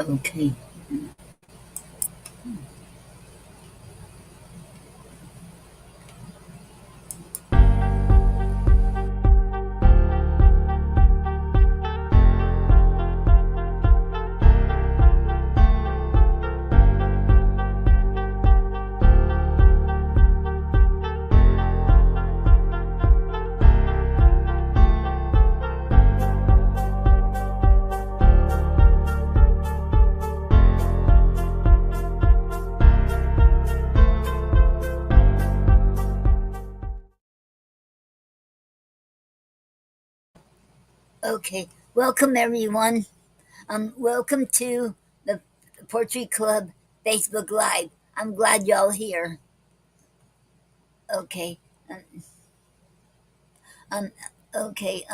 Okay. Okay. Welcome everyone. Welcome to the Poetry Club Facebook Live. I'm glad y'all here. Okay. Um, um okay.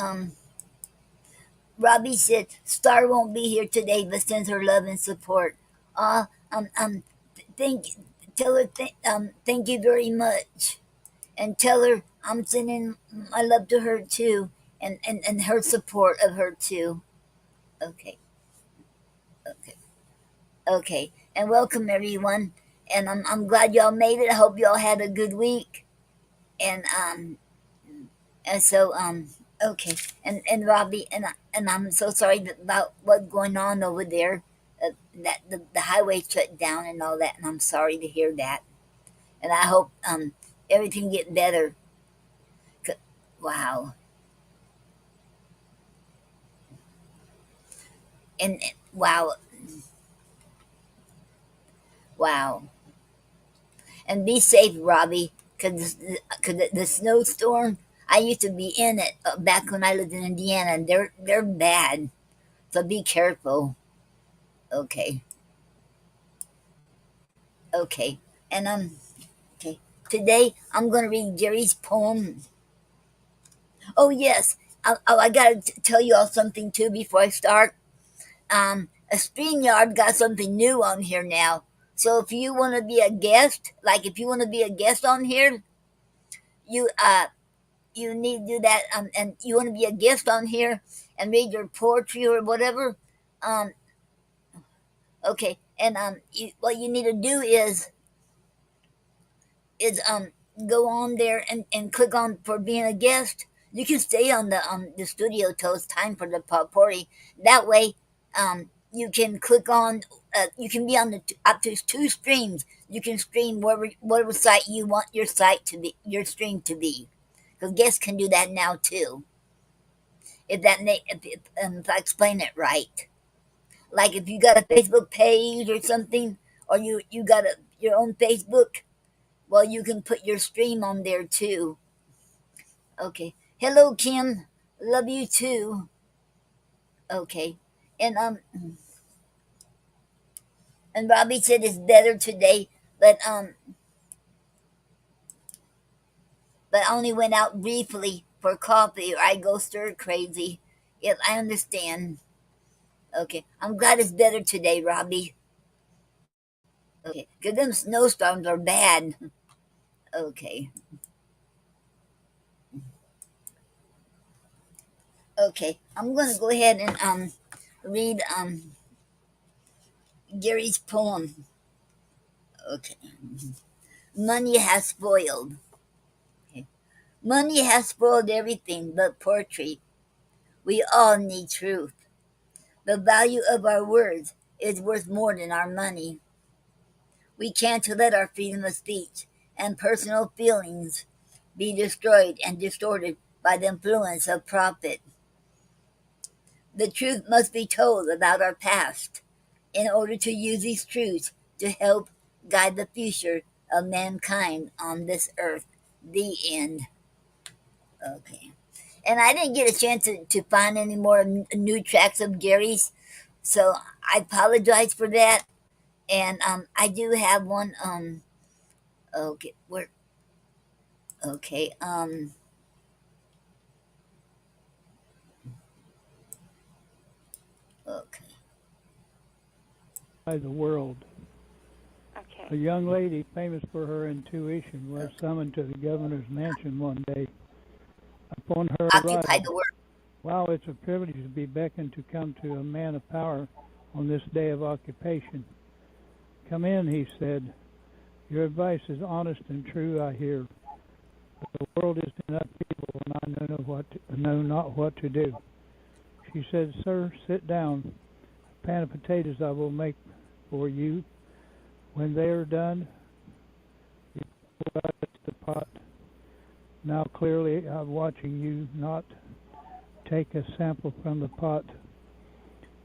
Robbie said Star won't be here today, but sends her love and support. Uh um um thank tell her thank you very much. And tell her I'm sending my love to her too, and her support of her too. Okay. Okay. Okay. And welcome everyone. And I'm glad y'all made it. I hope y'all had a good week. And okay. And Robbie and I'm so sorry about what's going on over there. That the highway shut down and all that, and I'm sorry to hear that. And I hope everything get better. Wow. And wow. Wow. And be safe, Robbie, because the snowstorm. I used to be in it back when I lived in Indiana, and they're bad. So be careful. Okay, okay, and okay. Today I'm gonna read Jerry's poem. Oh yes, I gotta tell you all something too before I start. A StreamYard got something new on here now. So if you want to be a guest, like if you want to be a guest on here, you you need to do that, and you want to be a guest on here and read your poetry or whatever, um, okay, and what you need to do is go on there and click on for being a guest. You can stay on the studio till it's time for the potpourri. That way, you can click on. You can be on the up to two streams. You can stream whatever site you want your site to be, your stream to be, because guests can do that now too. If I explain it right. Like if you got a Facebook page or something, or you got your own Facebook, well, you can put your stream on there too. Okay. Hello, Kim. Love you too. Okay. And and Robbie said it's better today, but I only went out briefly for coffee, or I go stir crazy. Yep, I understand. Okay. I'm glad it's better today, Robbie. Okay. Because them snowstorms are bad. Okay. Okay, I'm gonna go ahead and read Gary's poem. Okay, money has spoiled. Okay. Money has spoiled everything but poetry. We all need truth. The value of our words is worth more than our money. We can't let our freedom of speech and personal feelings be destroyed and distorted by the influence of profit. The truth must be told about our past in order to use these truths to help guide the future of mankind on this earth. The end. Okay. And I didn't get a chance to find any more new tracks of Gary's, so I apologize for that. And I do have one. Okay, where? Okay. Okay. By the world. A Okay. young lady famous for her intuition was Okay. summoned to the governor's mansion one day. Upon her Occupy arrival, the word. While it's a privilege to be beckoned to come to a man of power on this day of occupation. Come in, he said. Your advice is honest and true, I hear. The world is in upheaval, and I know not what to do. She said, Sir, sit down. A pan of potatoes I will make for you. When they are done, you pour out the pot. Now clearly I'm watching you not take a sample from the pot.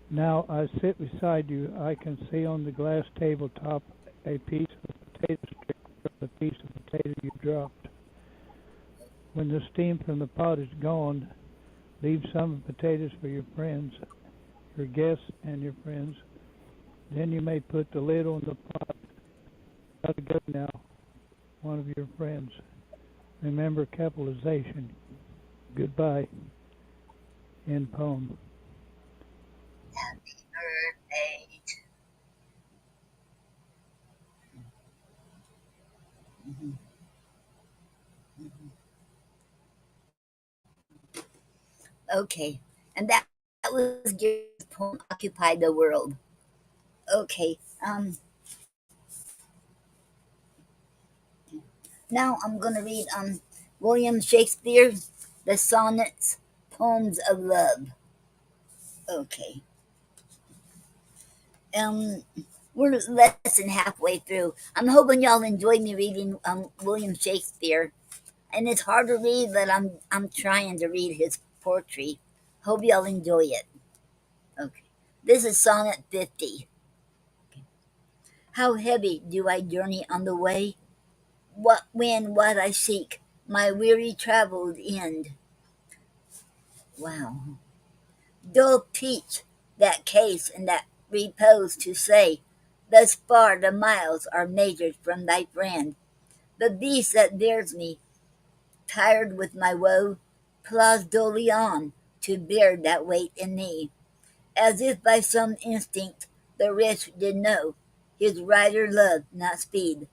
Now I sit beside you. I can see on the glass tabletop a piece of potato strip from the piece of potato you dropped. When the steam from the pot is gone, leave some potatoes for your friends, your guests and your friends. Then you may put the lid on the pot. Gotta go now, one of your friends. Remember capitalization. Goodbye. End poem. Happy birthday. Mhm, mhm. Okay, and that was Gary's poem, "Occupy the World." Okay, now I'm gonna read William Shakespeare, the sonnets, poems of love. Okay, um, we're less than halfway through. I'm hoping y'all enjoy me reading William Shakespeare, and it's hard to read, but I'm trying to read his poetry. Hope y'all enjoy it. Okay, this is Sonnet 50. How heavy do I journey on the way? What I seek, my weary traveled end. Wow. Dull teach that case and that repose to say, thus far the miles are measured from thy friend. The beast that bears me, tired with my woe, plods dully on to bear that weight in me, as if by some instinct the wretch did know his rider loved not speed.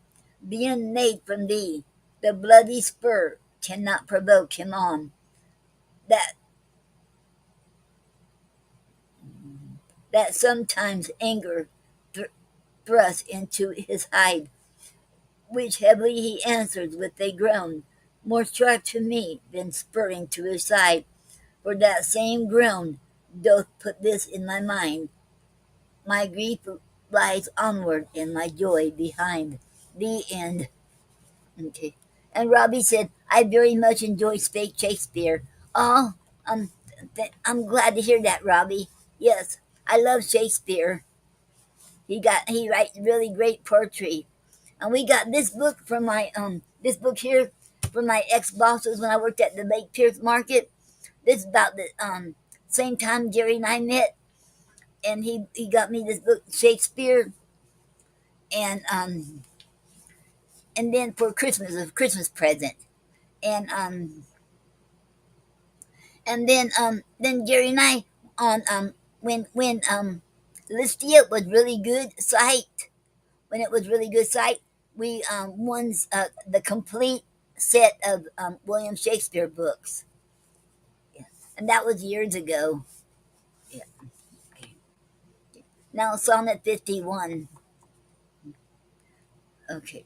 Being made from thee, the bloody spur cannot provoke him on. That that sometimes anger thrust into his hide, which heavily he answers with a groan, more sharp to me than spurring to his side. For that same groan doth put this in my mind. My grief lies onward and my joy behind. The end. Okay. And Robbie said, I very much enjoy Spake Shakespeare. Oh, I'm glad to hear that, Robbie. Yes, I love Shakespeare. He writes really great poetry. And we got this book from this book here from my ex bosses when I worked at the Lake Pierce Market. This is about the same time Jerry and I met, and he got me this book Shakespeare, and and then for Christmas, a Christmas present, and then Jerry and I on when Listia was really good sight, when it was really good sight, we won the complete set of William Shakespeare books. Yeah. And that was years ago. Yeah. Now Sonnet 51. Okay.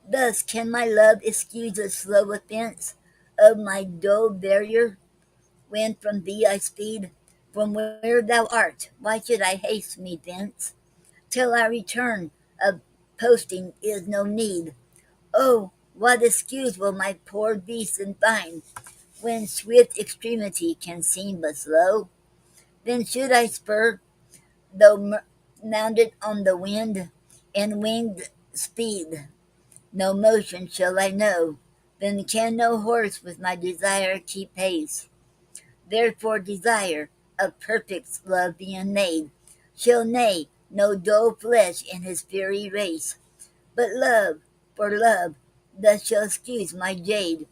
Thus can my love excuse the slow offense of my dull barrier, when from thee I speed, from where thou art, why should I haste me thence? Till I return, of posting is no need. Oh, what excuse will my poor beast find, when swift extremity can seem but slow? Then should I spur, though mounted on the wind, and winged speed, no motion shall I know. Then can no horse with my desire keep pace. Therefore desire, of perfect love being made, shall neigh no dull flesh in his fury race. But love, for love, thus shall excuse my jade,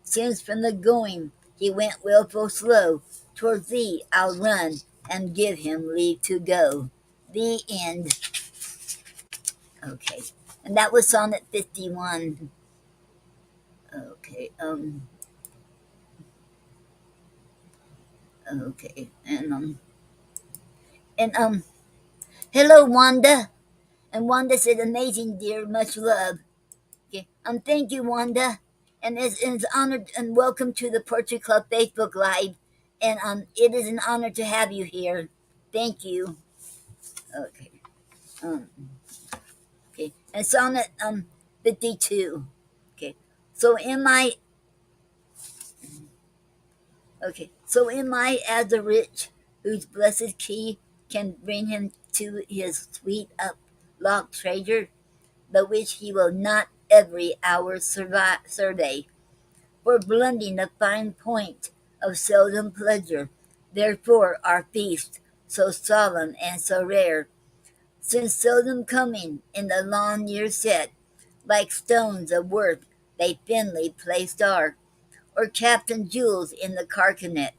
since from the going he went wilful slow. Towards thee I'll run, and give him leave to go. The end. Okay. And that was Sonnet 51. Okay. Okay. And hello, Wanda. And Wanda said, "Amazing, dear. Much love." Okay. Thank you, Wanda. And it's honored and welcome to the Poetry Club Facebook Live. And it is an honor to have you here. Thank you. Okay. Um, okay. And Sonnet 52. Okay. So in my as the rich whose blessed key can bring him to his sweet uplocked treasure, the which he will not every hour survey, for blending the fine point of seldom pleasure. Therefore our feast, so solemn and so rare, since seldom coming in the long year set, like stones of worth they thinly placed are, or Captain Jewels in the carcanet.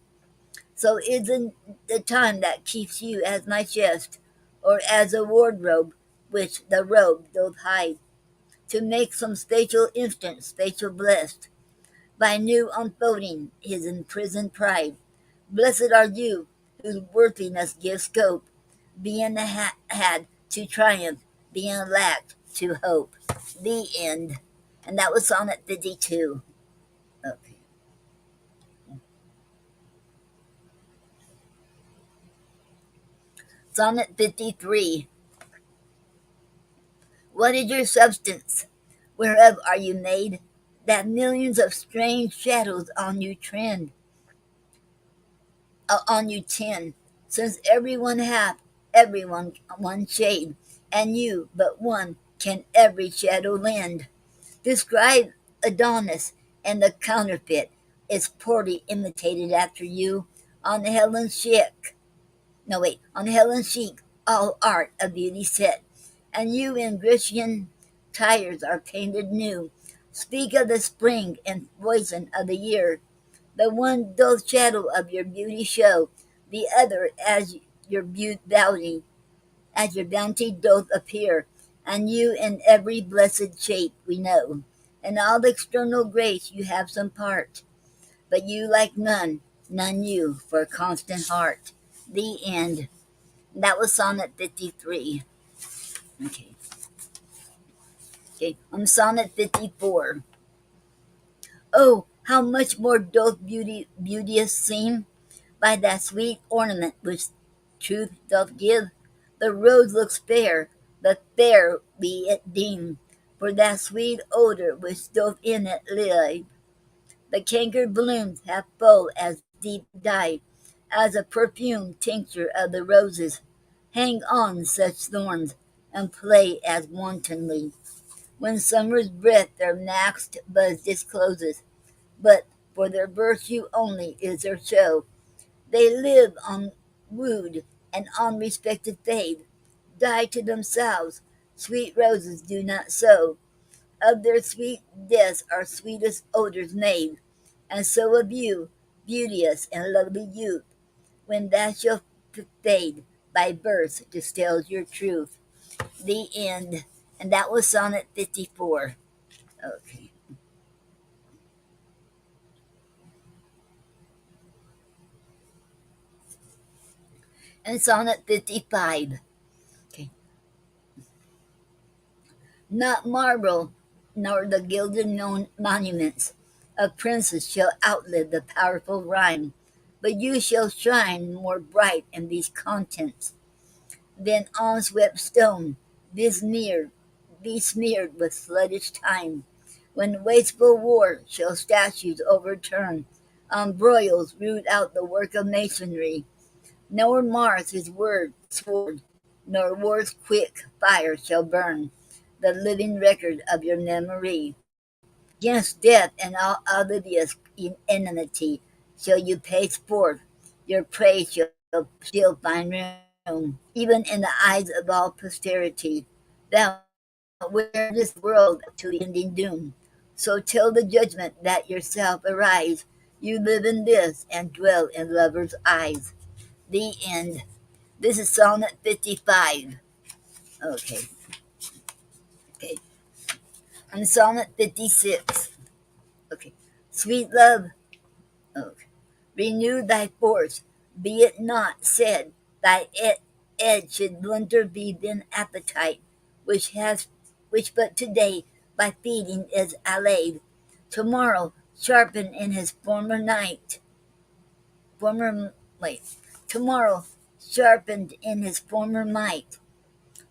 So isn't the time that keeps you as my chest, or as a wardrobe which the robe doth hide, to make some spatial instant spatial blessed, by new unfolding his imprisoned pride. Blessed are you, whose worthiness gives scope, being had to triumph, being lacked to hope. The end. And that was Sonnet 52. Okay. Sonnet 53. What is your substance? Whereof are you made? That millions of strange shadows on you on you tend, since everyone hath everyone one shade, and you but one can every shadow lend. Describe Adonis, and the counterfeit is poorly imitated after you on Helen's chick. No wait, on Helen's cheek, all art of beauty set, and you in Grecian tires are painted new. Speak of the spring and poison of the year. The one doth shadow of your beauty show, the other as your bounty, as your bounty doth appear, and you in every blessed shape we know. In all external grace you have some part, but you like none, none you, for a constant heart. The end. That was Sonnet 53. Okay. Okay. Sonnet 54. Oh, how much more doth beauteous seem by that sweet ornament which truth doth give. The rose looks fair, the fair be it deemed, for that sweet odor which doth in it live. The cankered blooms have full as deep dye, as a perfumed tincture of the roses, hang on such thorns, and play as wantonly, when summer's breath their maxed buzz discloses, but for their virtue only is their show. They live unwooed and unrespected fade, die to themselves, sweet roses do not sow. Of their sweet deaths are sweetest odors made, and so of you, beauteous and lovely youth, when that shall fade, by birth distills your truth. The end. And that was Sonnet 54. Okay. And Sonnet 55. Okay. Not marble, nor the gilded monuments of princes shall outlive the powerful rhyme, but you shall shine more bright in these contents than on-swept stone, be smeared with sluggish time. When wasteful war shall statues overturn, broils root out the work of masonry, nor mars his word sword, nor war's quick fire shall burn the living record of your memory. Against death and all oblivious enmity shall you pace forth, your praise shall still find room, even in the eyes of all posterity. Thou weirdest world to the ending doom. So till the judgment that yourself arise, you live in this and dwell in lovers' eyes. The end. This is Sonnet 55. Okay, okay. And Sonnet 56. Sweet love, oh, renew thy force. Be it not said thy edge should blunder be then appetite, which but today by feeding is allayed. Tomorrow sharpen in his former wait. Tomorrow sharpened in his former might.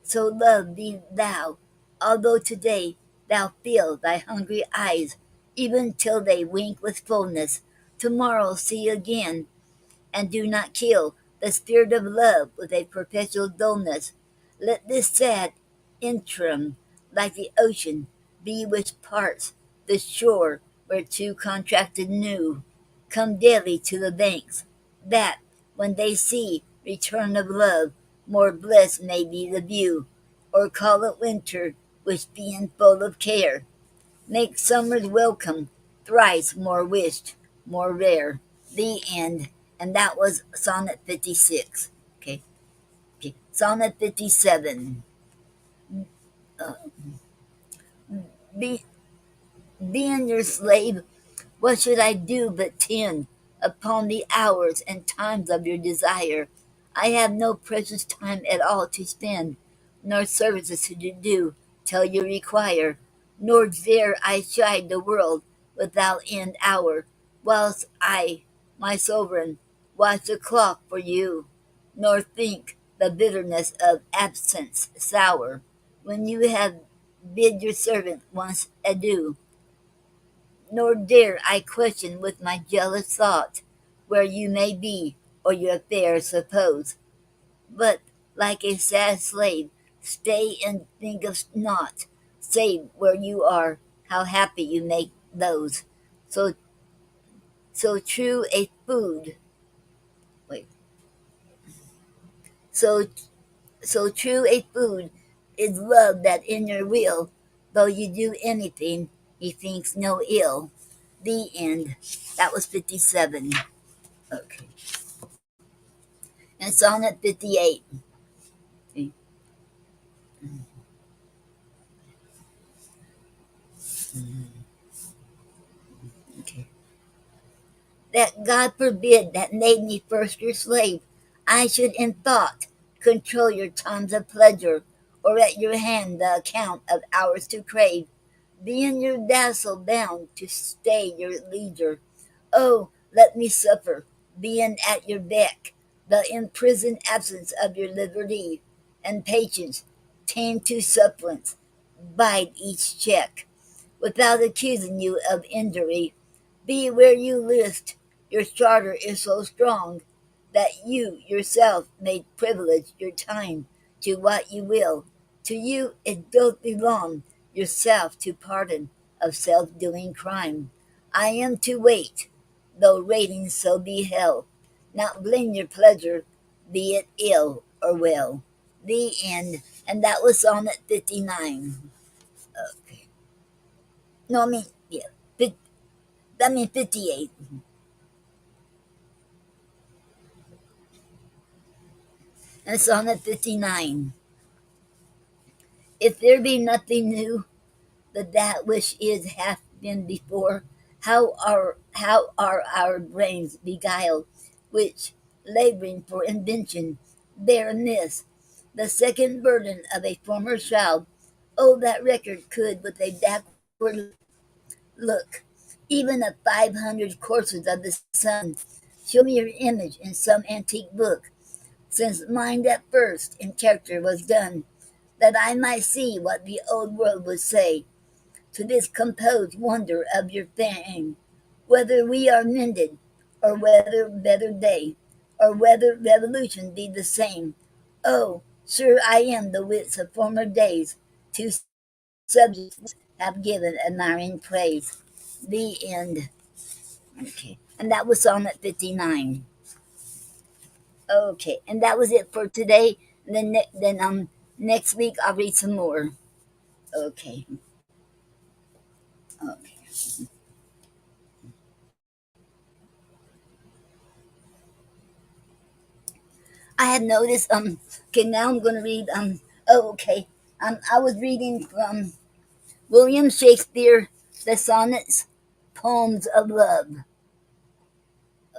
So love thee thou, although today thou fill thy hungry eyes, even till they wink with fullness. Tomorrow see again, and do not kill the spirit of love with a perpetual dullness. Let this sad interim, like the ocean, be which parts the shore where two contracted new come daily to the banks, that, when they see return of love, more blessed may be the view, or call it winter, which being full of care, make summer's welcome thrice more wished, more rare. The end. And that was Sonnet 56. Okay. Okay. Sonnet 57. Uh, be, being your slave, what should I do but tend upon the hours and times of your desire? I have no precious time at all to spend, nor services to do till you require, nor dare I chide the world without end hour, whilst I, my sovereign, watch the clock for you, nor think the bitterness of absence sour, when you have bid your servant once adieu, nor dare I question with my jealous thought where you may be or your affairs suppose, but like a sad slave, stay and think of naught, save where you are, how happy you make those. So so true a food wait, so so true a food is love that in your will, though you do anything, he thinks no ill. The end. That was 57. Okay. And Sonnet 58. Okay. Okay. That God forbid that made me first your slave, I should in thought control your times of pleasure, or at your hand the account of hours to crave, being your vassal bound to stay your leisure. Oh, let me suffer, being at your beck, the imprisoned absence of your liberty, and patience, tame to suppliants, bide each check, without accusing you of injury. Be where you list, your charter is so strong that you yourself may privilege your time to what you will. To you it doth belong, yourself to pardon of self-doing crime. I am to wait, though rating so be hell, not blame your pleasure, be it ill or well. The end. And that was Sonnet 59. Okay. No, I mean, yeah, that means 58. And Sonnet 59. If there be nothing new, but that which is hath been before, how are our brains beguiled, which, laboring for invention, bear amiss the second burden of a former shroud. Oh, that record could with a backward look, even of 500 courses of the sun, show me your image in some antique book, since mine at first in character was done, that I might see what the old world would say to this composed wonder of your fame, whether we are mended, or whether better they, or whether revolution be the same. Oh, sure I am the wits of former days, to subjects have given admiring praise. The end. Okay. And that was Sonnet 59. Okay. And that was it for today. And then next week I'll read some more. Okay. Okay. I have noticed okay, now I'm gonna read oh okay. I was reading from William Shakespeare, the sonnets, poems of love.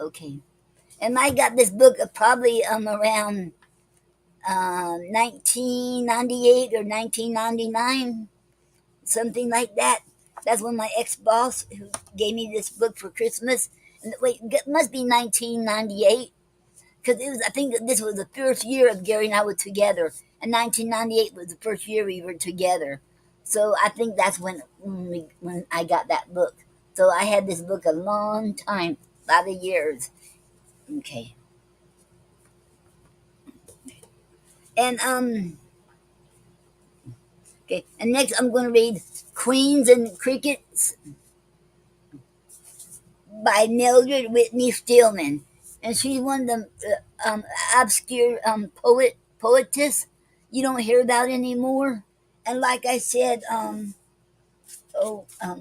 Okay. And I got this book probably around 1998 or 1999, something like that. That's when my ex boss who gave me this book for Christmas. And wait, it must be 1998 because it was. I think this was the first year of Gary and I were together, and 1998 was the first year we were together. So I think that's when I got that book. So I had this book a long time, a lot of years. Okay, and okay, and next I'm going to read Queens and Crickets by Mildred Whitney Stillman, and she's one of the obscure poetess you don't hear about anymore. And like I said, oh, let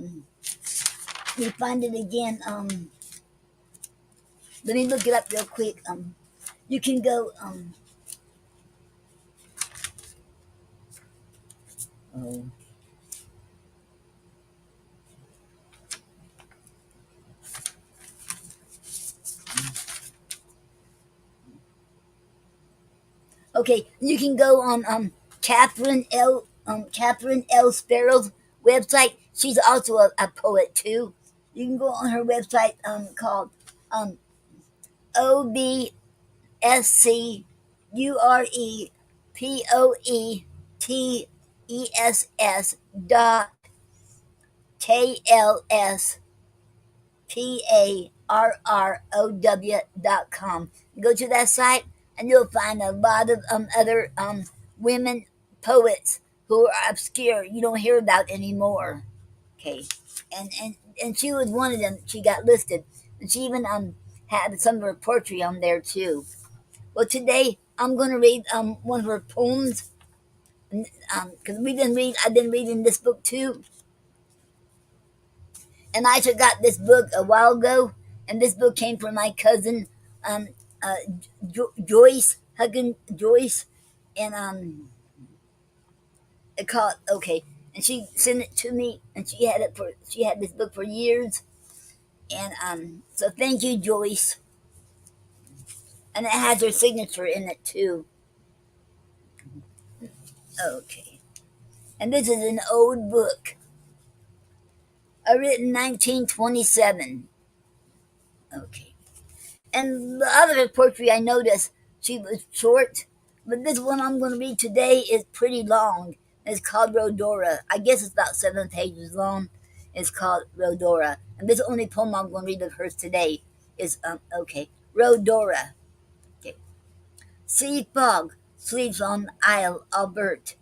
me find it again. Let me look it up real quick. You can go. Oh, okay, you can go on Catherine L. Sparrow's website. She's also a poet too. You can go on her website called um, OBSCURETESS.KLSPARROW.com. Go to that site and you'll find a lot of other women poets who are obscure you don't hear about anymore. Okay, and she was one of them. She got listed, and she even had some of her poetry on there too. Well, today I'm going to read one of her poems because we didn't read. I've been reading this book too, and I just got this book a while ago, and this book came from my cousin, um, uh, Joyce Huggin Joyce, and it called okay, and she sent it to me, and she had this book for years, and so thank you, Joyce, and it has her signature in it too. Okay, and this is an old book, written 1927. Okay. And the other poetry I noticed, she was short, but this one I'm going to read today is pretty long. It's called Rhodora. I guess it's about 7 pages long. It's called Rhodora. And this only poem I'm going to read of hers today is, okay, Rhodora. Okay. Sea fog sleeps on Isle Albert.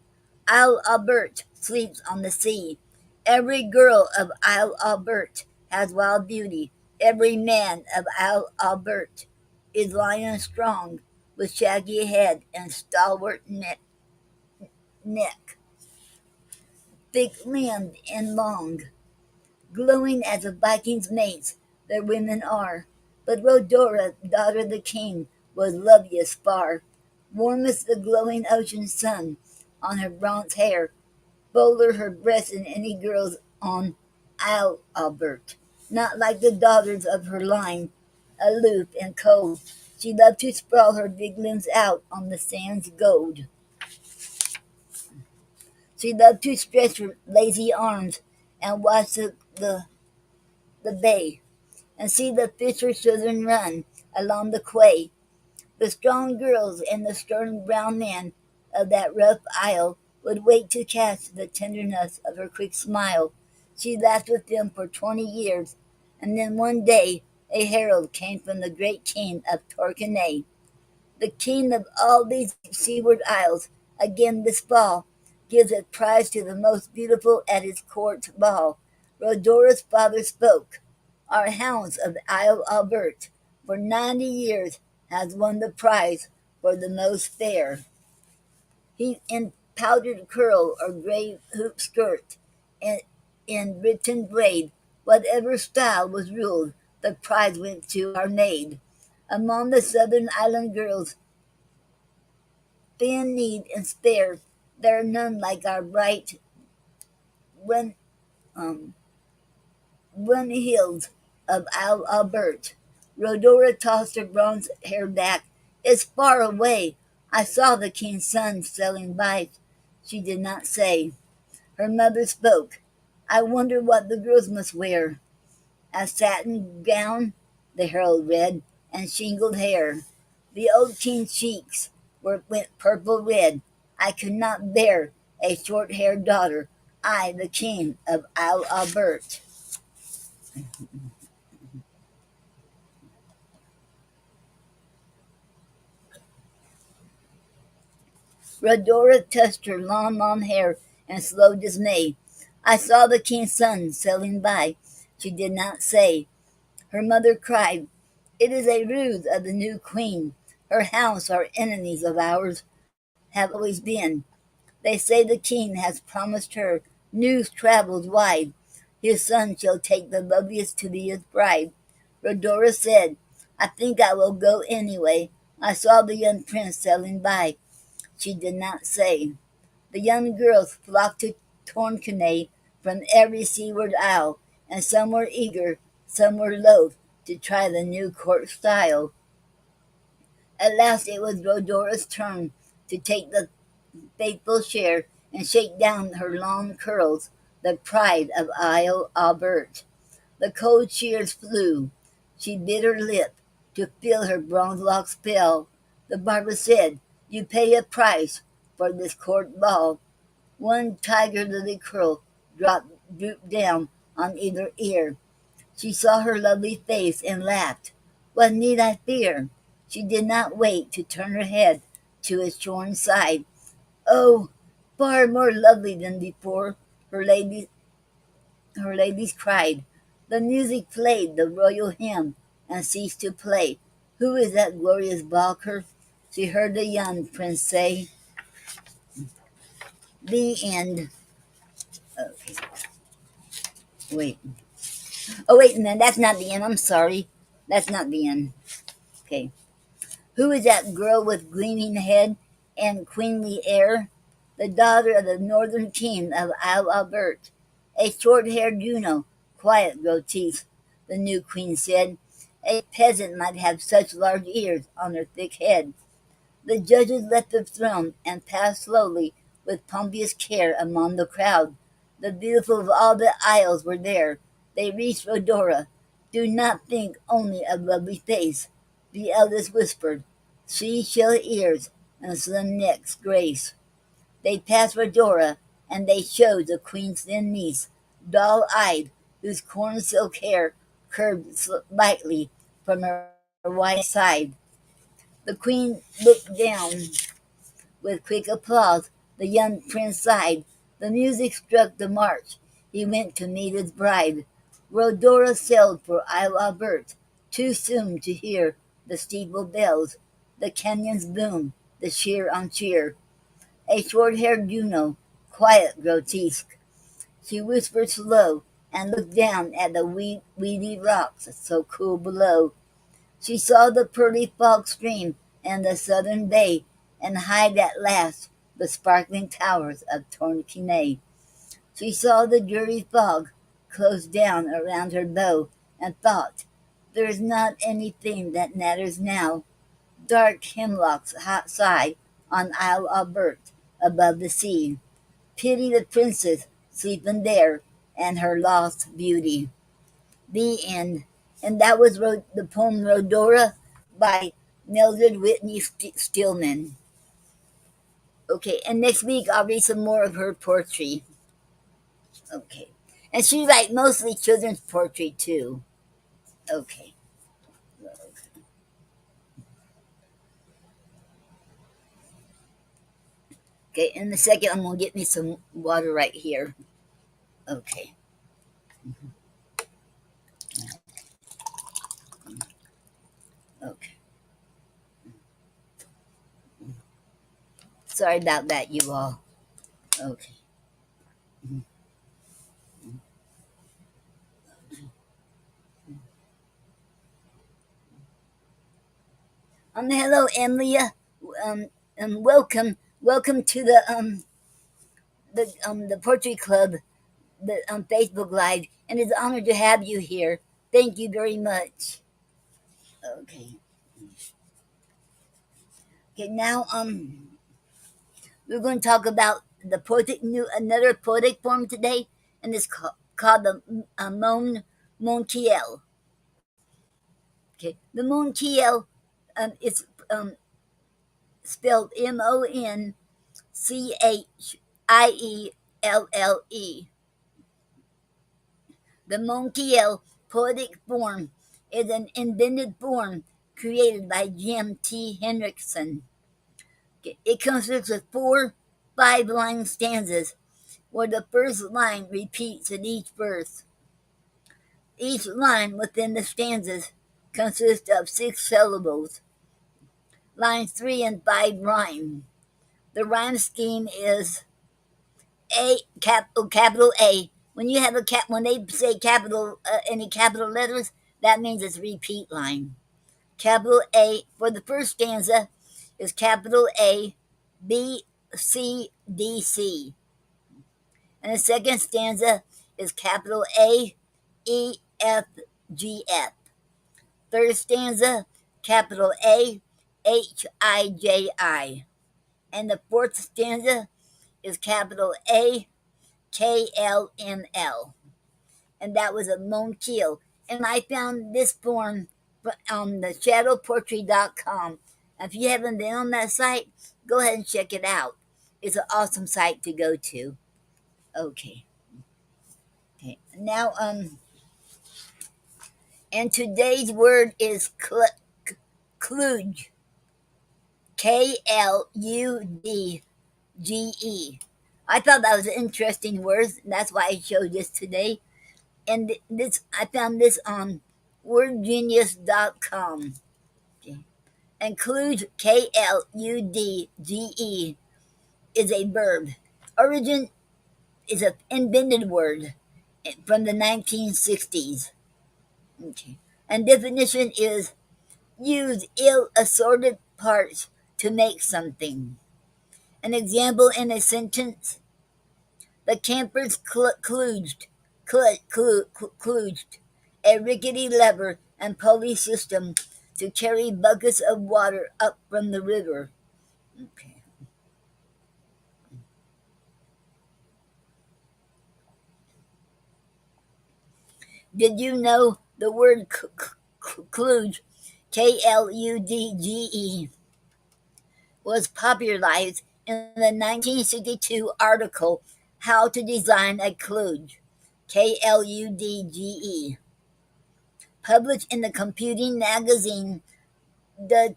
Isle Albert sleeps on the sea. Every girl of Isle Albert has wild beauty. Every man of Isle Albert is lion strong, with shaggy head and stalwart neck, thick limbed and long, glowing as a Viking's mates their women are. But Rhodora, daughter of the king, was loveliest far, warm as the glowing ocean sun on her bronze hair, bolder her breast than any girl's on Isle Albert. Not like the daughters of her line, aloof and cold, she loved to sprawl her big limbs out on the sand's gold. She loved to stretch her lazy arms and watch the bay, and see the fisher's children run along the quay. The strong girls and the stern brown men of that rough isle would wait to catch the tenderness of her quick smile. She laughed with them for 20 years, and then one day a herald came from the great king of Torquay, the king of all these seaward isles. Again this fall gives a prize to the most beautiful at his court ball. Rhodora's father spoke. Our hounds of Isle Albert for 90 years has won the prize for the most fair. He in powdered curl or gray hoop skirt, and in Britain braid, whatever style was ruled, the prize went to our maid. Among the southern island girls, thin kneed and spare, there are none like our bright Wen, um, Run hills of Albert. Rhodora tossed her bronze hair back. It's far away. I saw the king's son sailing by. She did not say. Her mother spoke. I wonder what the girls must wear. A satin gown, the herald read, and shingled hair. The old king's cheeks went purple red. I could not bear a short-haired daughter, I, the king of Albert. Rhodora touched her long hair in slow dismay. I saw the king's son sailing by. She did not say. Her mother cried, It is a ruse of the new queen. Her house are enemies of ours, have always been. They say the king has promised her. News travels wide. His son shall take the loveliest to be his bride. Rhodora said, I think I will go anyway. I saw the young prince sailing by. She did not say. The young girls flocked to Torquay from every seaward isle, and some were eager, some were loath to try the new court style. At last it was Rhodora's turn to take the faithful share and shake down her long curls, the pride of Isle Albert. The cold shears flew. She bit her lip to feel her bronze locks fell. The barber said, You pay a price for this court ball. One tiger lily curl drooped down on either ear. She saw her lovely face and laughed. What need I fear? She did not wait to turn her head to his shorn side. Oh, far more lovely than before, her ladies, her ladies cried. The music played the royal hymn and ceased to play. Who is that glorious Valkyr? She heard the young prince say. The end. Okay, wait. Oh, wait a minute. That's not the end. I'm sorry. That's not the end. Okay. Who is that girl with gleaming head and queenly air? The daughter of the northern king of Isle Albert. A short-haired Juno, quiet grotesque, the new queen said. A peasant might have such large ears on her thick head. The judges left the throne and passed slowly with pompous care among the crowd. The beautiful of all the isles were there. They reached Rhodora. Do not think only of lovely face, the eldest whispered. See shell ears and slim neck's grace. They passed Rhodora, and they showed the queen's thin niece, dull-eyed, whose corn silk hair curved lightly from her white side. The queen looked down with quick applause. The young prince sighed. The music struck the march. He went to meet his bride. Rhodora sailed for Isle Albert, too soon to hear the steeple bells, the canyons boom, the cheer on cheer. A short-haired Juno, quiet grotesque. She whispered slow and looked down at the weedy rocks so cool below. She saw the pearly fog stream and the southern bay, and hide at last the sparkling towers of Torquay. She saw the dreary fog close down around her bow, and thought, There is not anything that matters now. Dark hemlocks sigh on Isle Albert above the sea. Pity the princess sleeping there and her lost beauty. The end. And that was the poem Rhodora by Mildred Whitney Stillman. Okay, and next week I'll read some more of her poetry. Okay. And she writes mostly children's poetry too. Okay. Okay, in a second I'm gonna get me some water right here. Okay. Okay. Sorry about that, you all. Okay. Hello, Emilia. Um, welcome to the Poetry Club. the Facebook Live, and it's an honor to have you here. Thank you very much. Okay. Okay. Now, we're going to talk about the poetic new another poetic form today, and it's called the Montiel. Okay, the Montiel, it's spelled Monchielle. The Montiel poetic form is an invented form created by Jim T. Hendrickson. It consists of 5-line stanzas where the first line repeats in each verse. Each line within the stanzas consists of 6 syllables. Lines 3 and 5 rhyme. The rhyme scheme is capital A. When you have when they say capital any capital letters, that means it's repeat line. Capital A for the first stanza is capital A, B, C, D, C. And the second stanza is capital A, E, F, G, F. Third stanza, capital A, H, I, J, I. And the fourth stanza is capital A, K, L, M, L. And that was a Montiel. And I found this form on the shadowpoetry.com. If you haven't been on that site, go ahead and check it out. It's an awesome site to go to. Okay. Okay. Now, and today's word is kludge. Kludge. I thought that was an interesting word. That's why I showed this today. And this I found this on wordgenius.com. Okay. And kludge, Kludge, is a verb. Origin is an invented word from the 1960s. Okay. And definition is use ill assorted parts to make something. An example in a sentence: the campers kludged a rickety lever and pulley system to carry buckets of water up from the river. Okay. Did you know the word kludge, Kludge, was popularized in the 1962 article How to Design a Kludge, Kludge, published in the computing magazine The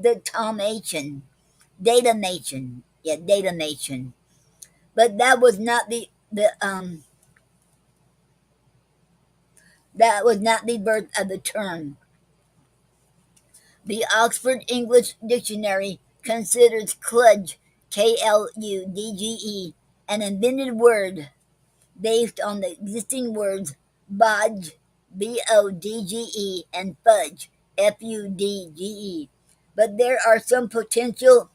Datamation. Datamation. But that was not the birth of the term. The Oxford English Dictionary considers kludge, Kludge, an invented word based on the existing words bodge, Bodge, and fudge, Fudge. But there are some potential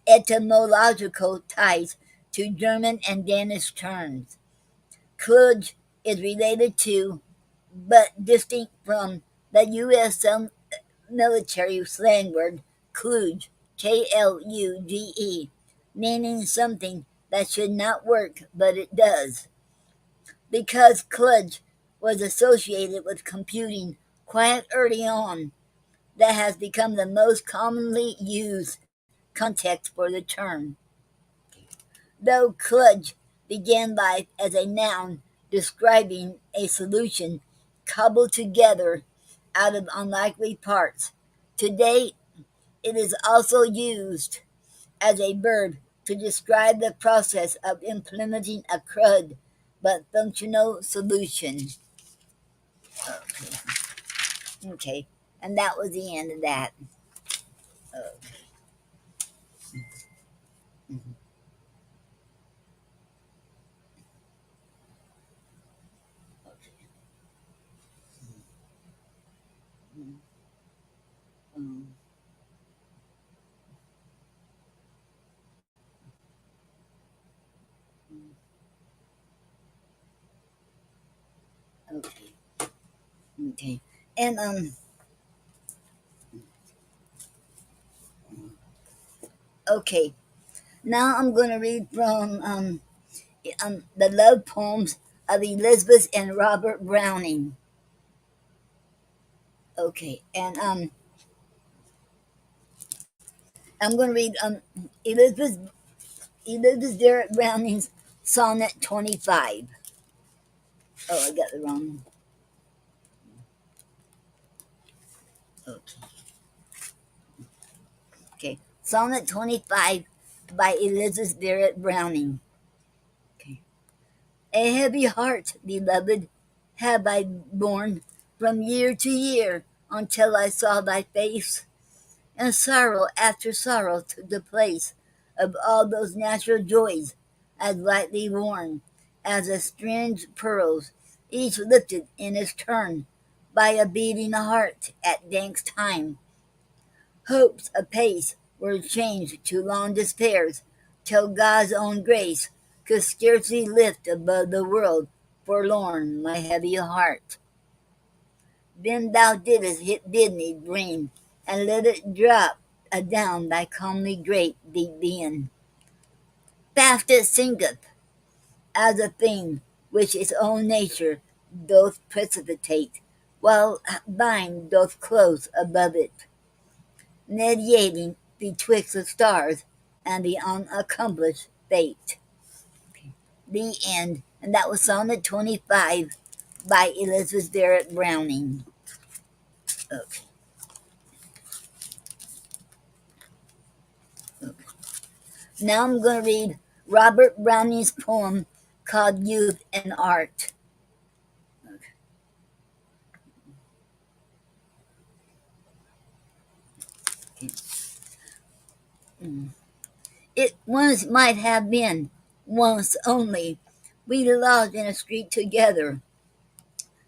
etymological ties to German and Danish terms. Kludge is related to, but distinct from, the U.S. military slang word kludge, Kludge, meaning something that should not work, but it does. Because kludge was associated with computing quite early on, that has become the most commonly used context for the term. Though kludge began life as a noun describing a solution cobbled together out of unlikely parts, today it is also used as a verb to describe the process of implementing a crud but functional solution. Okay, and that was the end of that. Okay. And okay. Now I'm gonna read from the love poems of Elizabeth and Robert Browning. Okay, and I'm gonna read Elizabeth Barrett Browning's Sonnet 25. Oh, I got the wrong one. Okay. Okay. Sonnet 25 by Elizabeth Barrett Browning. Okay. A heavy heart, beloved, have I borne from year to year until I saw thy face, and sorrow after sorrow took the place of all those natural joys as lightly worn as the strange pearls, each lifted in its turn by a beating heart at Dank's time. Hopes apace were changed to long despairs, till God's own grace could scarcely lift above the world forlorn my heavy heart. Then thou didst bid me bring, and let it drop adown thy comely great deep being. Fast it sinketh, as a thing which its own nature doth precipitate, while thine doth close above it, mediating betwixt the stars and the unaccomplished fate. The end. And that was Sonnet 25 by Elizabeth Barrett Browning. Okay. Okay. Now I'm going to read Robert Browning's poem called Youth and Art. Okay. It once might have been, once only, we lodged in a street together.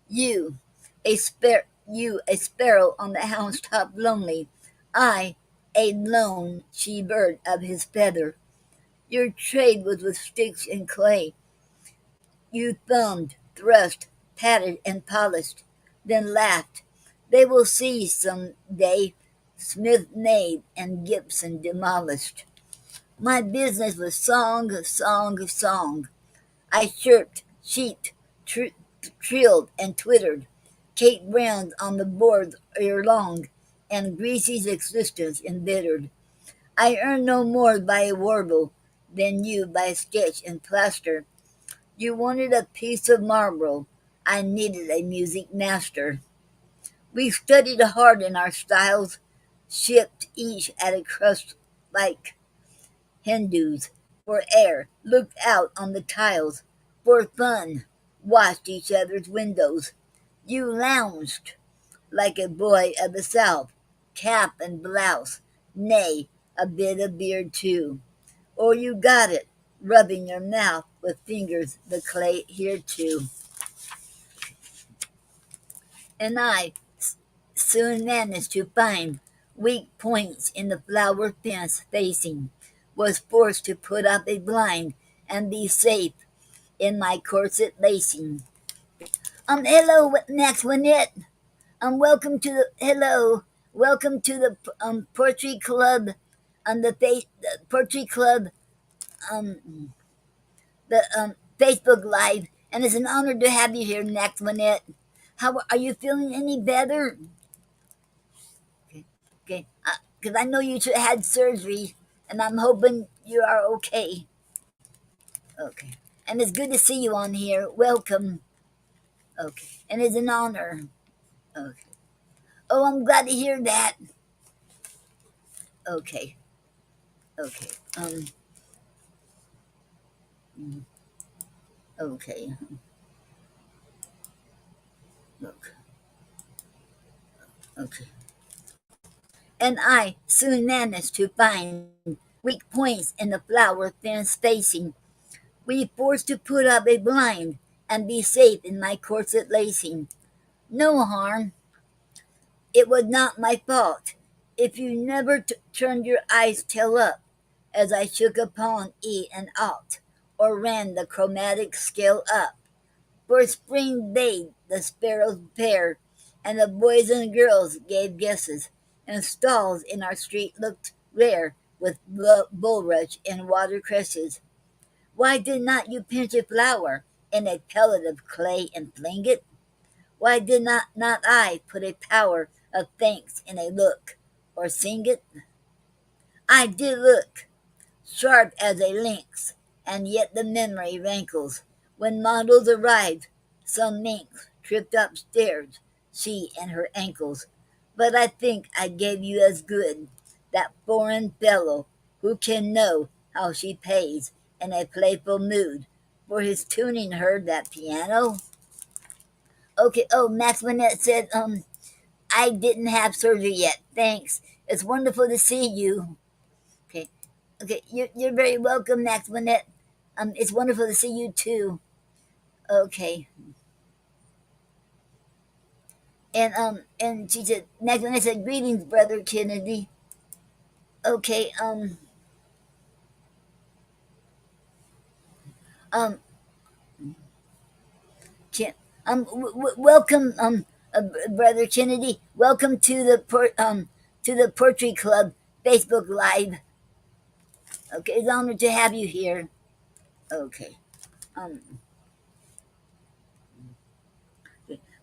You, you a sparrow on the housetop lonely, I, a lone she bird of his feather. Your trade was with sticks and clay. You thumbed, thrust, patted, and polished, then laughed. They will see some day Smith made and Gibson demolished. My business was song, song, song. I chirped, cheeped, trilled, and twittered. Kate Brown's on the boards ere long, and Greasy's existence embittered. I earned no more by a warble than you by a sketch and plaster. You wanted a piece of marble. I needed a music master. We studied hard in our styles, shipped each at a crust like Hindus, for air, looked out on the tiles, for fun, watched each other's windows. You lounged like a boy of the South, cap and blouse, nay, a bit of beard too. Or you got it, rubbing your mouth with fingers the clay here too. And I soon managed to find weak points in the flower fence facing, was forced to put up a blind and be safe in my corset lacing. Hello, Max Winnett. Welcome to welcome to the Poetry Club, the Poetry Club, um, the Facebook Live, and it's an honor to have you here, Max Winnett. How are you feeling? Any better? Okay, okay, because I know you had surgery, and I'm hoping you are okay. Okay, and it's good to see you on here. Welcome. Okay, and it's an honor. Okay. Oh, I'm glad to hear that. Okay. Okay. Okay. Look. Okay. And I soon managed to find weak points in the flower thin spacing. We forced to put up a blind and be safe in my corset lacing. No harm. It was not my fault. If you never turned your eyes tail up as I shook upon E and alt, or ran the chromatic scale up, for spring bathed the sparrow's pair and the boys and girls gave guesses, and stalls in our street looked rare with bulrush and watercresses. Why did not you pinch a flower in a pellet of clay and fling it? Why did not I put a power of thanks in a look, or sing it? I did look, sharp as a lynx, and yet the memory rankles. When models arrived, some minx tripped upstairs, she and her ankles. But I think I gave you as good, that foreign fellow who can know how she pays in a playful mood, for his tuning her that piano. Okay, oh, Max Manette said, I didn't have surgery yet. Thanks. It's wonderful to see you. Okay. Okay, you're very welcome, Max Manette. It's wonderful to see you too. Okay. And she said, Max Manette said, greetings, brother Kennedy. Okay, um, Ken, welcome, brother Kennedy. Welcome to the Poetry Club Facebook Live. Okay, it's an honor to have you here. Okay. Um,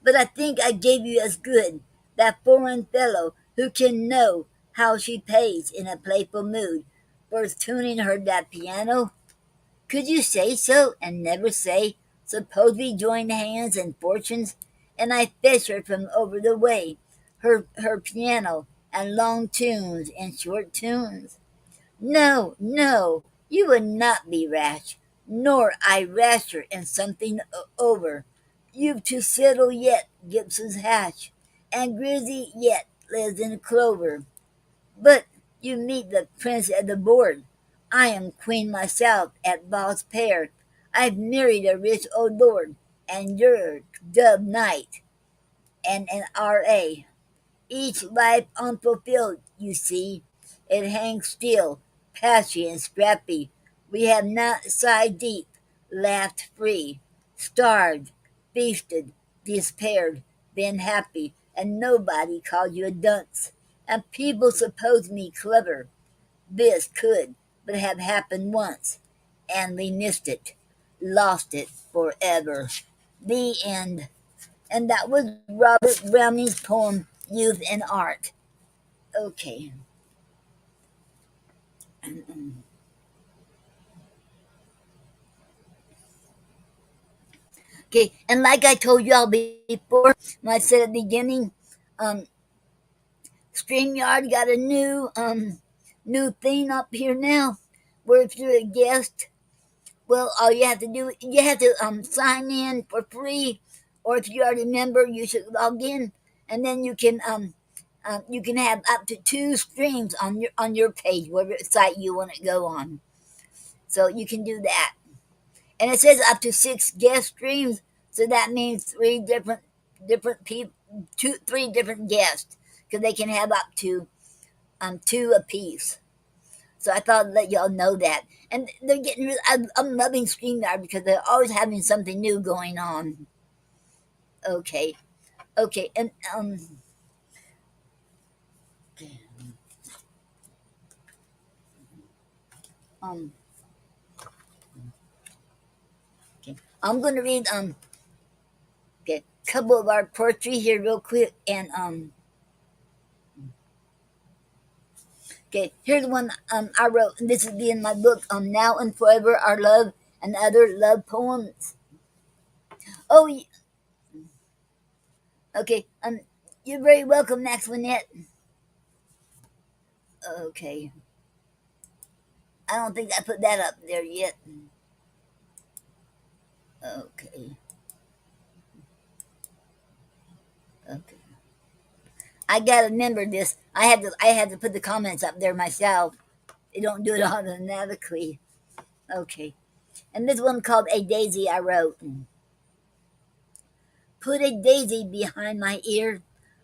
but I think I gave you as good, that foreign fellow who can know how she pays in a playful mood, for tuning her that piano. Could you say so and never say, suppose we join hands and fortunes, and I fetch her from over the way, her piano and long tunes and short tunes? No, no, you would not be rash, nor I rasher in something over. You've to settle yet Gibson's hash, and Grizzy yet lives in clover. But you meet the prince at the board. I am queen myself at Ball's Pair. I've married a rich old lord, and you're dub knight and an R.A. Each life unfulfilled, you see, it hangs still, patchy and scrappy. We have not sighed deep, laughed free, starved, feasted, despaired, been happy, and nobody called you a dunce. And people suppose me clever. This could but have happened once, and we missed it, lost it forever. The end. And that was Robert Browning's poem, Youth and Art. Okay. Okay, and like I told y'all before, when I said at the beginning, um, StreamYard got a new thing up here now, where if you're a guest, well, all you have to do, you have to sign in for free, or if you're already a member, you should log in, and then you can have up to 2 streams on your page, whatever site you want to go on. So you can do that. And it says up to 6 guest streams, so that means three different people, 3 different guests, because they can have up to 2 apiece. So I thought I'd let y'all know that. And they're getting. I'm loving StreamYard because they're always having something new going on. Okay, okay, and um, okay. I'm gonna read okay, a couple of our poetry here real quick, and okay, here's one I wrote, and this is in my book, Now and Forever, Our Love and Other Love Poems. Oh, okay, you're very welcome, Max Winette. Okay, I don't think I put that up there yet. Okay, okay. I gotta remember this. I had to put the comments up there myself. They don't do it automatically. Okay, and this one called A Daisy I wrote. Put a daisy behind my ear.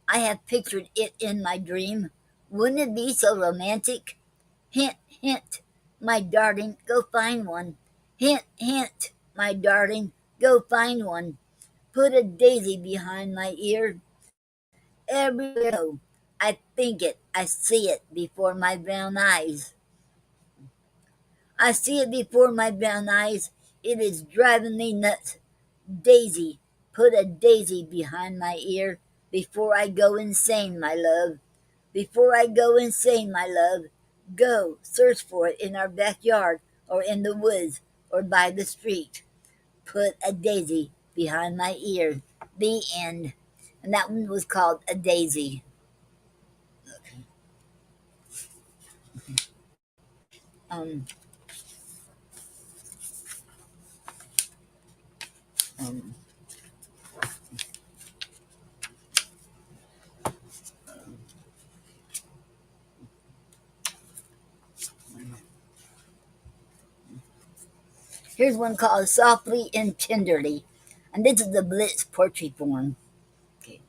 I have pictured it in my dream. Wouldn't it be so romantic? Hint, hint, my darling, go find one. Hint, hint, my darling, go find one. Put a daisy behind my ear. Everywhere I go, I think it, I see it before my brown eyes. I see it before my brown eyes. It is driving me nuts. Daisy, put a daisy behind my ear before I go insane, my love. Before I go insane, my love. Go, search for it in our backyard or in the woods or by the street. Put a daisy behind my ear. The end. And that one was called A Daisy. Um, um, Here's one called Softly and Tenderly. And this is the Blitz poetry form. Okay.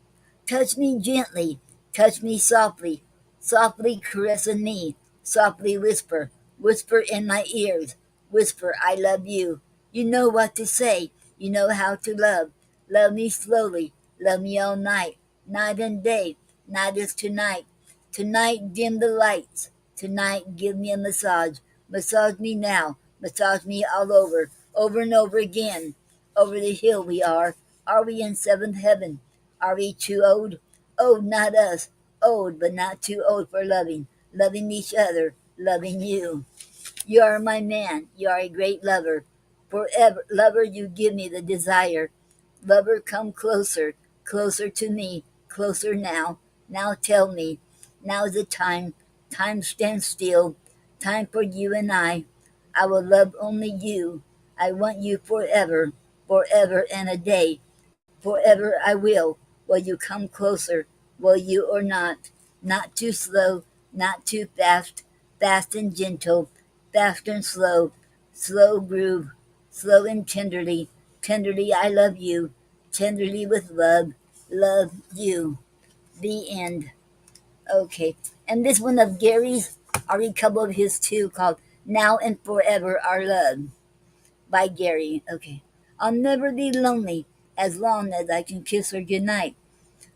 Touch me gently, touch me softly, softly caressing me, softly whisper, whisper in my ears, whisper, I love you. You know what to say, you know how to love. Love me slowly, love me all night, night and day, night is tonight. Tonight, dim the lights. Tonight, give me a massage. Massage me now, massage me all over, over and over again. Over the hill we are. Are we in seventh heaven? Are we too old? Old, not us. Old, but not too old for loving. Loving each other. Loving you. You are my man. You are a great lover. Forever, lover, you give me the desire. Lover, come closer. Closer to me. Closer now. Now tell me. Now is the time. Time stands still. Time for you and I. I will love only you. I want you forever. Forever and a day. Forever I will. Will you come closer? Will you or not? Not too slow, not too fast. Fast and gentle, fast and slow. Slow groove, slow and tenderly. Tenderly I love you. Tenderly with love. Love you. The end. Okay. And this one of Gary's, I read a couple of his too, called Now and Forever Our Love by Gary. Okay. I'll never be lonely as long as I can kiss her goodnight.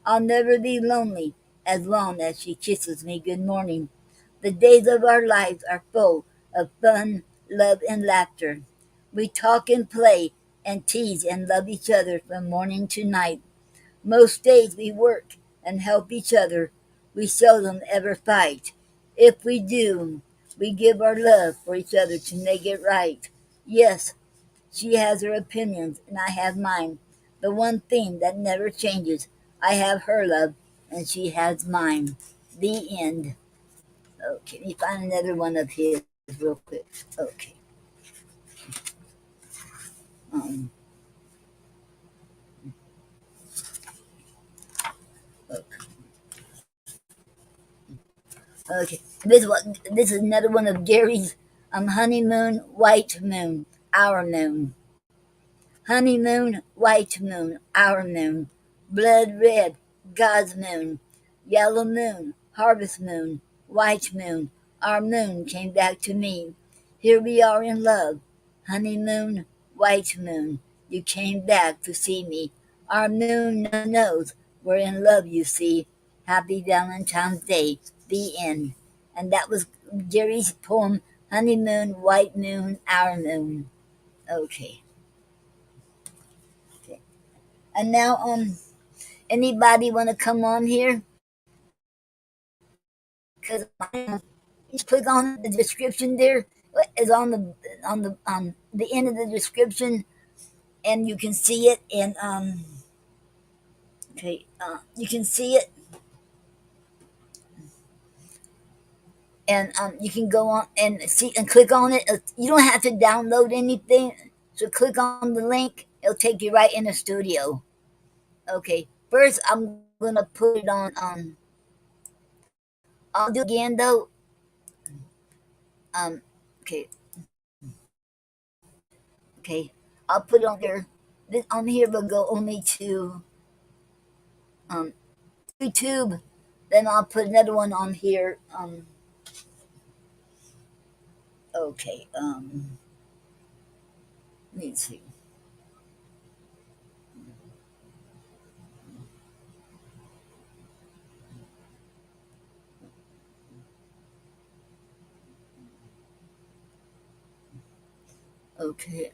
I'll never be lonely as long as she kisses me good morning. The days of our lives are full of fun, love, and laughter. We talk and play and tease and love each other from morning to night. Most days we work and help each other. We seldom ever fight. If we do, we give our love for each other to make it right. Yes, she has her opinions, and I have mine. The one thing that never changes, I have her love, and she has mine. The end. Okay, let me find another one of his real quick. Okay. Um, okay. This is another one of Gary's honeymoon, white moon, our moon. Honeymoon, white moon, our moon. Blood red, God's moon. Yellow moon, harvest moon. White moon, our moon came back to me. Here we are in love. Honeymoon, white moon, you came back to see me. Our moon knows we're in love, you see. Happy Valentine's Day. The end. And that was Jerry's poem, Honeymoon, White Moon, Our Moon. Okay. Okay. And now, anybody want to come on here? Because just click on the description there. Is on the end of the description, and you can see it. And okay, you can see it, and you can go on and see and click on it. You don't have to download anything, so click on the link. It'll take you right in the studio. Okay, first I'm gonna put it on. I'll do it again though. Um, okay, okay. I'll put it on there. This on here will go only to um YouTube. Then I'll put another one on here. Okay. Let me see. Okay.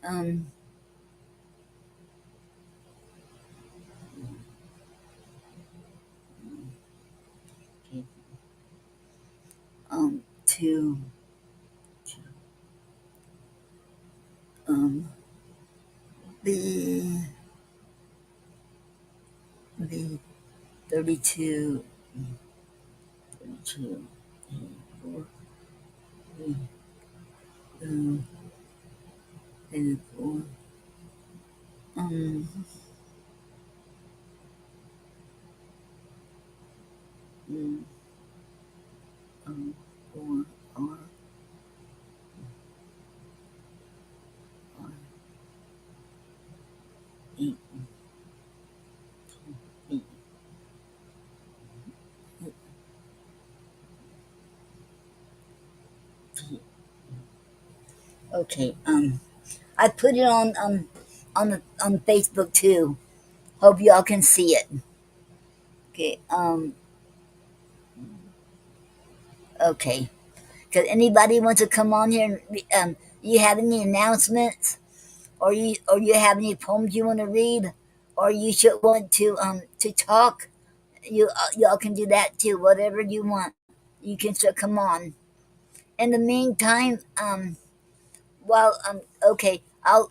Okay. To um the the 32, 32, 4, um, 34, um, mm, 4, R, R, 8, 8, 8. Okay. I put it on Facebook too. Hope y'all can see it. Okay. Okay. Cause anybody wants to come on here and you have any announcements, or you have any poems you want to read, or you should want to talk, y'all can do that too. Whatever you want, you can still come on. In the meantime, well, okay, I'll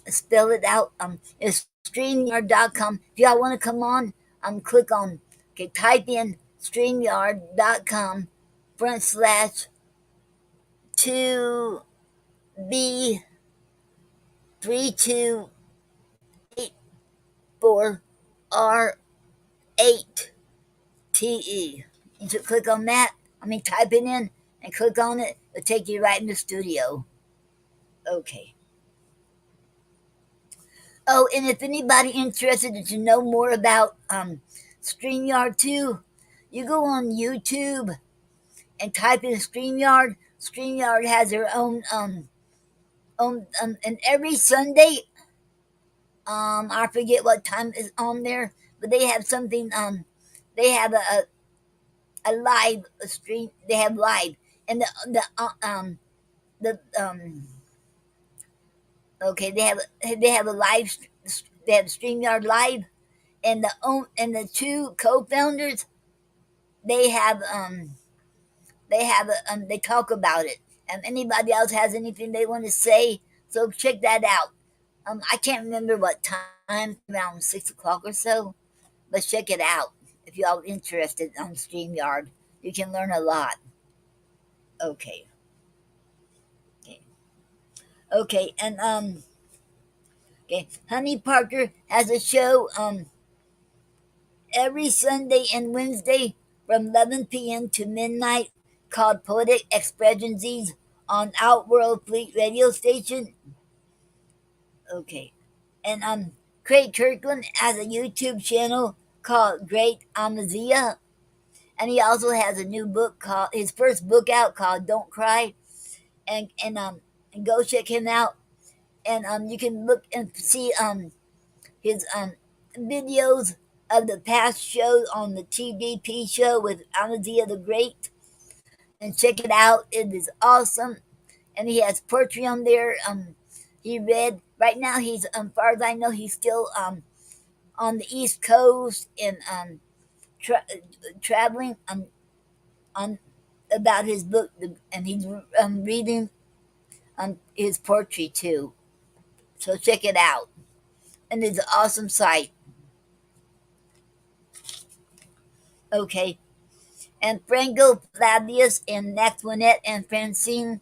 spell it out. It's StreamYard.com. If y'all want to come on, click on, okay, type in StreamYard.com front slash 2B 3284R8TE. You should click on that. Type it in and click on it. It'll take you right in the studio. Okay. Oh, and if anybody interested to know more about StreamYard too, you go on YouTube and type in StreamYard. StreamYard has their own, and every Sunday, I forget what time is on there, but they have something. They have a live stream. They have live, and the okay, they have a live. They have StreamYard live, and the two co-founders, they have they talk about it. And anybody else has anything they want to say, so check that out. I can't remember what time, around 6 o'clock or so, but check it out if y'all interested on StreamYard. You can learn a lot. Okay. Okay. Okay. And okay, Honey Parker has a show every Sunday and Wednesday from 11 p.m. to midnight called Poetic Expressions on Outworld Fleet Radio Station. Okay. And Craig Kirkland has a YouTube channel called Great Amazia. And he also has a new book called, his first book out, called Don't Cry. And go check him out. And you can look and see his videos of the past shows on the TDP show with Amazia the Great, and check it out. It is awesome, and he has poetry on there. He read right now. He's far as I know, he's still on the East Coast and traveling on about his book, and he's reading his poetry too. So check it out, and it's an awesome site. Okay, and Franco Flavius and Antoinette and Francine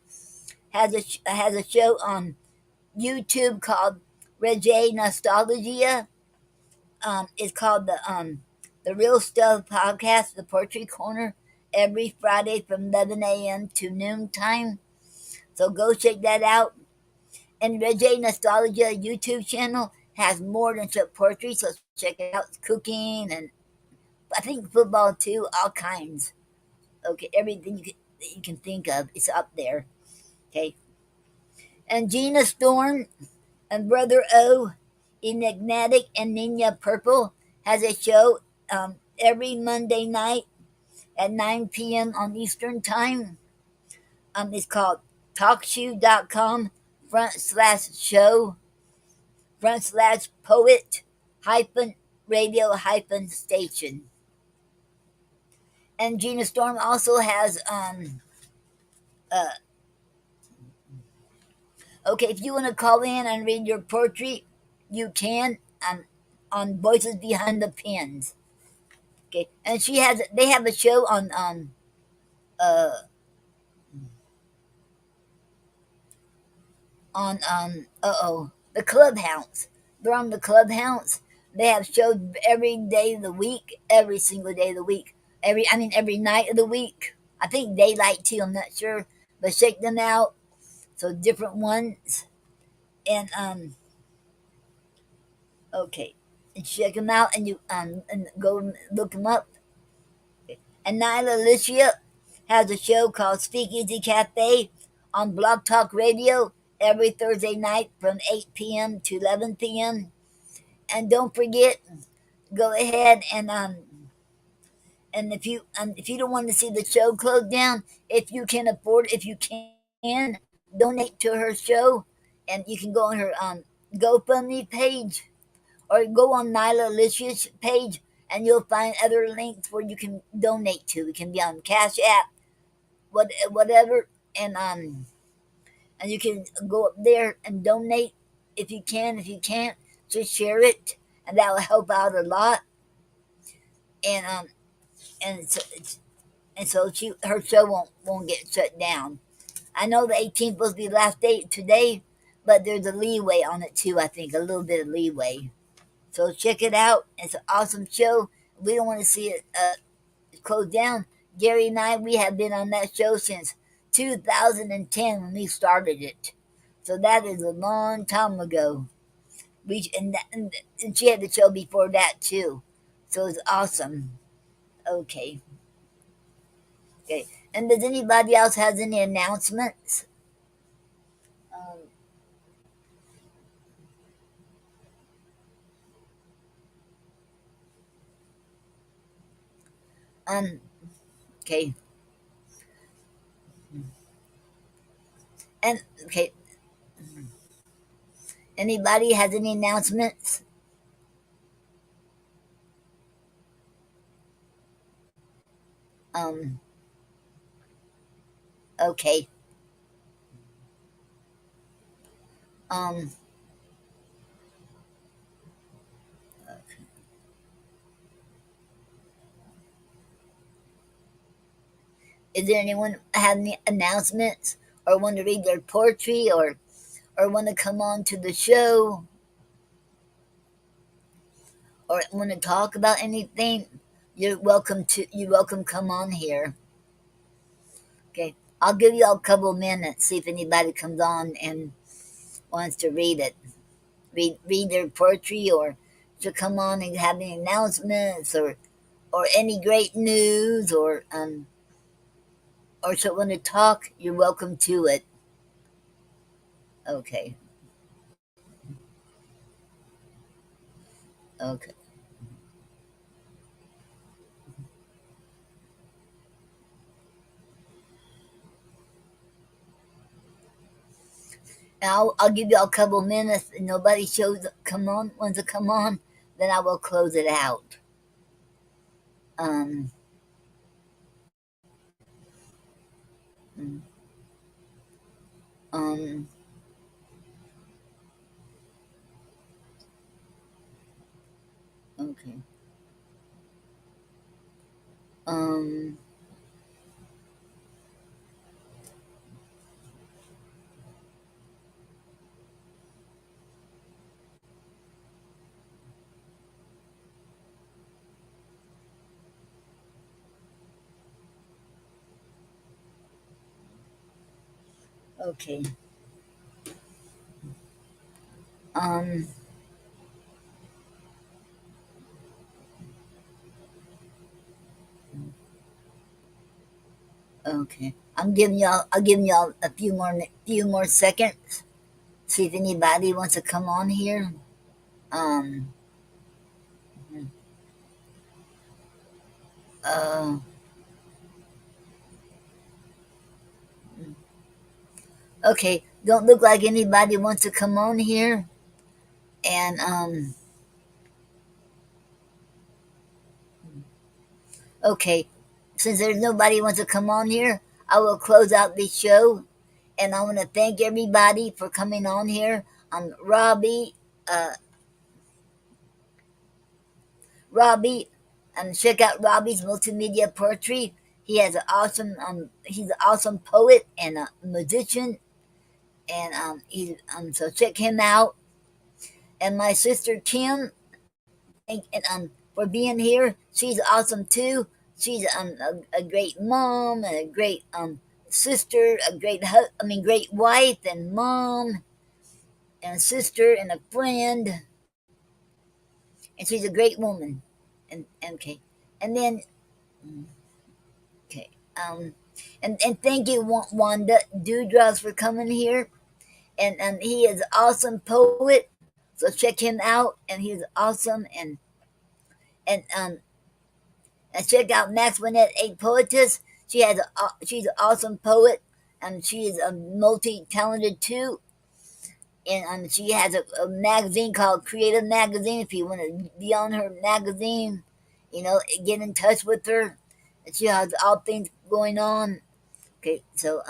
has a show on YouTube called Reggae Nostalgia. It's called the Real Stuff Podcast, the Poetry Corner, every Friday from 11 a.m. to noon time. So go check that out. And Reggae Nostalgia YouTube channel has more than just poetry, so check it out. It's cooking and I think football too, all kinds. Okay, everything you can think of is up there. Okay, and Gina Storm and Brother O, Enigmatic and Nina Purple has a show every Monday night at 9 p.m. on Eastern Time. It's called talkshoe.com front/show front/poet hyphen radio hyphen station. And Gina Storm also has uh okay, if you want to call in and read your poetry, you can on Voices Behind the Pens. Okay, and they have a show uh the Clubhouse. They're on the Clubhouse. They have shows every day of the week, every single day of the week. Every night of the week. I think daylight too. I'm not sure, but check them out. So different ones, and okay, and check them out, and you and go look them up. And Nyla Alicia has a show called Speakeasy Cafe on Blog Talk Radio every Thursday night from 8 p.m. to 11 p.m. And don't forget, go ahead and if you don't want to see the show closed down, if you can donate to her show, and you can go on her GoFundMe page or go on Nyla Alicia's page, and you'll find other links where you can donate to. It can be on Cash App, whatever, and you can go up there and donate if you can. If you can't, just share it, and that will help out a lot. And and so, her show won't get shut down. I know the 18th was the last date today, but there's a leeway on it too. I think a little bit of leeway. So check it out. It's an awesome show. We don't want to see it closed down. Gary and I, we have been on that show since 2010 when we started it. So that is a long time ago. And she had the show before that too. So it's awesome. Okay. Okay. And does anybody else has any announcements? Um, um okay. And okay. Anybody has any announcements? Um okay. Um is there anyone have any announcements or want to read their poetry or want to come on to the show or want to talk about anything? You're welcome come on here. Okay. I'll give you all a couple of minutes, see if anybody comes on and wants to read it. Read their poetry or to come on and have any announcements or any great news or to want to talk, you're welcome to it. Okay. Okay. And I'll give you a couple of minutes and nobody wants to come on, then I will close it out. Um mm, um okay. Um okay. Um okay. I'll give y'all a few more seconds. See if anybody wants to come on here. Um uh okay. don't look like anybody wants to come on here. And okay, since there's nobody wants to come on here, I will close out this show. And I want to thank everybody for coming on here. Robbie, uh, Robbie, check out Robbie's multimedia poetry. He has an awesome, he's an awesome poet and a musician, and so check him out. And my sister Kim, thank and for being here. She's awesome too. She's a great mom and a great sister, a great great wife and mom and sister and a friend, and she's a great woman. And okay, and then okay, and thank you Wanda Dewdrops for coming here. And he is an awesome poet, so check him out. And he's awesome. And and check out Maxwinette A Poetess. She's an awesome poet, and she is a multi-talented too. And she has a magazine called Creative Magazine. If you want to be on her magazine, get in touch with her. And she has all things going on. Okay, so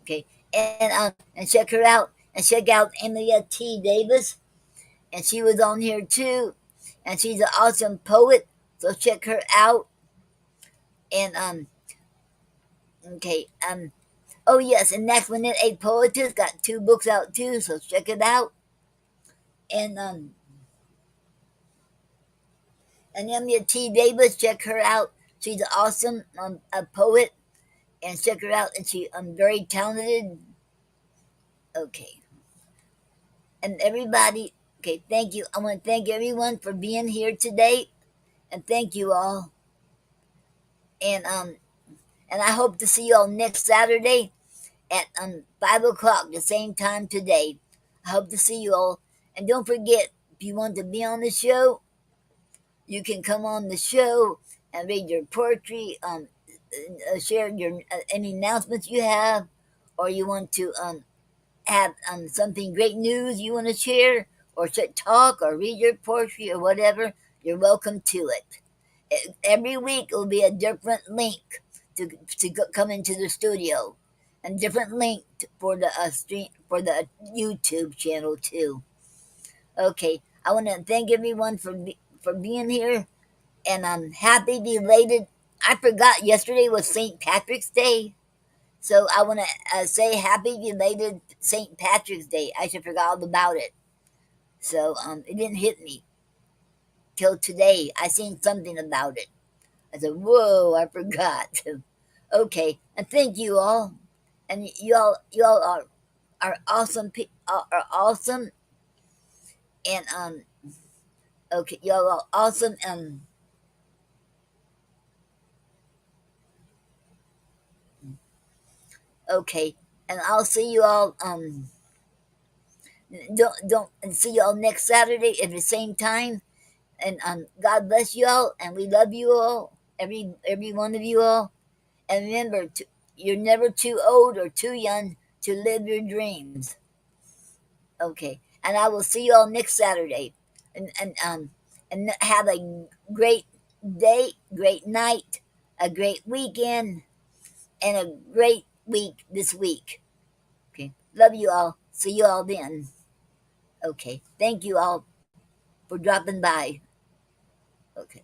okay, and check her out. And check out Emilia T. Davis, and she was on here too. And she's an awesome poet, so check her out. And okay, oh yes, and Next Minute A Poetess got 2 books out too, so check it out. And Emilia T. Davis, check her out. She's an awesome a poet, and check her out. And she very talented. Okay, and everybody. Okay, thank you. I want to thank everyone for being here today, and thank you all. And I hope to see you all next Saturday at 5 o'clock, the same time today. I hope to see you all. And don't forget, if you want to be on the show, you can come on the show and read your poetry, share your any announcements you have, or you want to have something great news you want to share, or talk, or read your poetry, or whatever. You're welcome to it. Every week it will be a different link to come into the studio, and different link for the stream for the YouTube channel too. Okay, I want to thank everyone for being here, and I'm happy belated. I forgot yesterday was St. Patrick's Day, so I want to say happy belated St. Patrick's Day. I should forgot all about it, so it didn't hit me till today. I seen something about it. I said, "Whoa, I forgot." Okay, and thank you all, and you all are awesome. Are awesome, and okay, y'all are awesome. Okay, and I'll see you all. Don't and see you all next Saturday at the same time. And God bless you all, and we love you all, every one of you all. And remember, you're never too old or too young to live your dreams. Okay, and I will see you all next Saturday, and have a great day, great night, a great weekend, and a great week this week. Okay, love you all. See you all then. Okay, thank you all for dropping by. Okay.